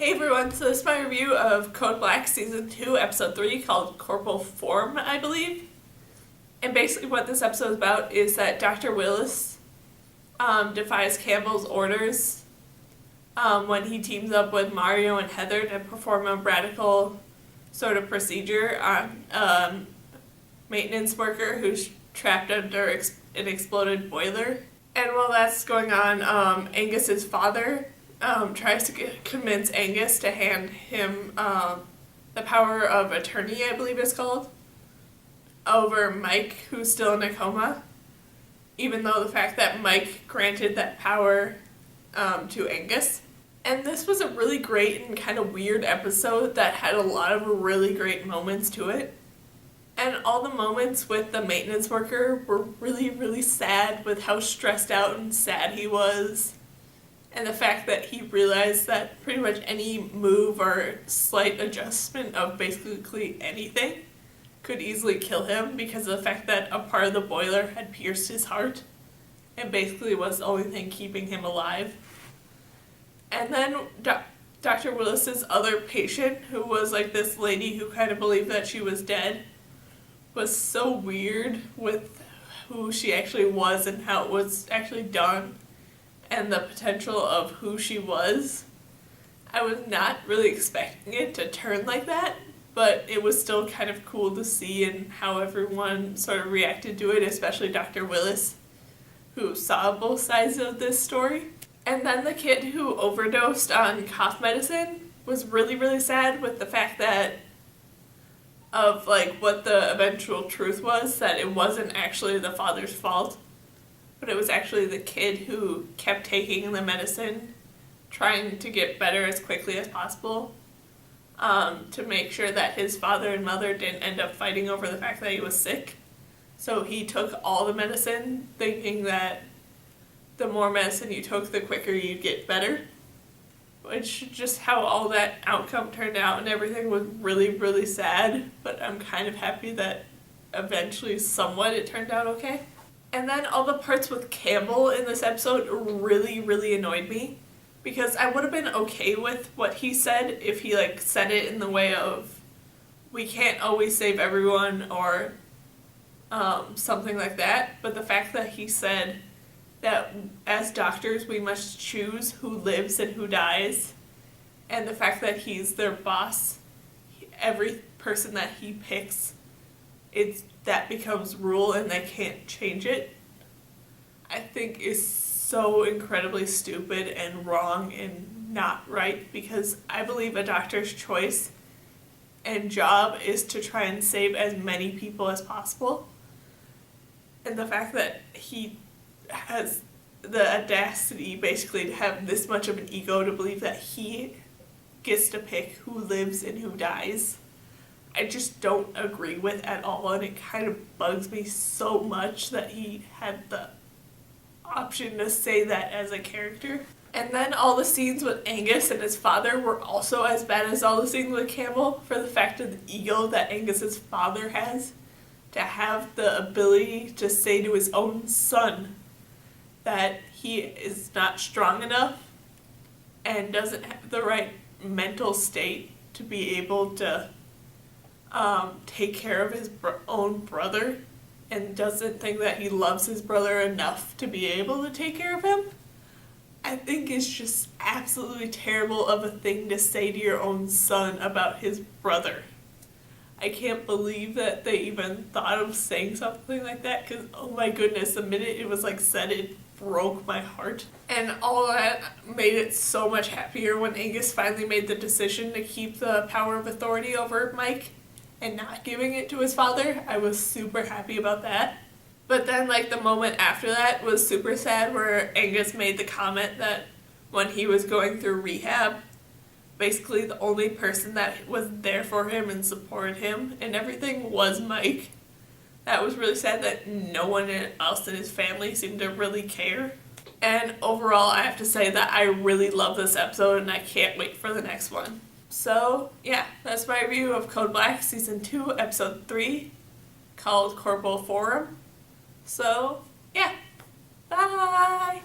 Hey everyone, so this is my review of Code Black Season 2, Episode 3, called Corporeal Form, I believe. And basically what this episode is about is that Dr. Willis defies Campbell's orders when he teams up with Mario and Heather to perform a radical sort of procedure on a maintenance worker who's trapped under an exploded boiler. And while that's going on, Angus's father tries to convince Angus to hand him the power of attorney, I believe it's called, over Mike, who's still in a coma, even though the fact that Mike granted that power to Angus. And this was a really great and kind of weird episode that had a lot of really great moments to it. And all the moments with the maintenance worker were really, really sad with how stressed out and sad he was. And the fact that he realized that pretty much any move or slight adjustment of basically anything could easily kill him because of the fact that a part of the boiler had pierced his heart and basically was the only thing keeping him alive. And then Dr. Willis's other patient, who was like this lady who kind of believed that she was dead, was so weird with who she actually was and how it was actually done and the potential of who she was. I was not really expecting it to turn like that, but it was still kind of cool to see and how everyone sort of reacted to it, especially Dr. Willis, who saw both sides of this story. And then the kid who overdosed on cough medicine was really, really sad with the fact that of like what the eventual truth was, that it wasn't actually the father's fault, but it was actually the kid who kept taking the medicine, trying to get better as quickly as possible, to make sure that his father and mother didn't end up fighting over the fact that he was sick. So he took all the medicine, thinking that the more medicine you took, the quicker you'd get better. Which, just how all that outcome turned out and everything was really, really sad, but I'm kind of happy that eventually somewhat it turned out okay. And then all the parts with Campbell in this episode really, really annoyed me, because I would have been okay with what he said if he said it in the way of, we can't always save everyone, or something like that, but the fact that he said that as doctors we must choose who lives and who dies, and the fact that he's their boss, every person that he picks, that becomes rule and they can't change it, I think is so incredibly stupid and wrong and not right, because I believe a doctor's choice and job is to try and save as many people as possible. And the fact that he has the audacity basically to have this much of an ego to believe that he gets to pick who lives and who dies, I just don't agree with at all, and it kind of bugs me so much that he had the option to say that as a character. And then all the scenes with Angus and his father were also as bad as all the scenes with Campbell, for the fact of the ego that Angus's father has, to have the ability to say to his own son that he is not strong enough and doesn't have the right mental state to be able to take care of his own brother, and doesn't think that he loves his brother enough to be able to take care of him, I think is just absolutely terrible of a thing to say to your own son about his brother. I can't believe that they even thought of saying something like that, because oh my goodness, the minute it was said, it broke my heart. And all that made it so much happier when Angus finally made the decision to keep the power of authority over Mike and not giving it to his father. I was super happy about that. But then the moment after that was super sad, where Angus made the comment that when he was going through rehab, basically the only person that was there for him and supported him and everything was Mike. That was really sad that no one else in his family seemed to really care. And overall, I have to say that I really love this episode and I can't wait for the next one. So, yeah, that's my review of Code Black Season 2, Episode 3, called Corporeal Forum. So, yeah, bye!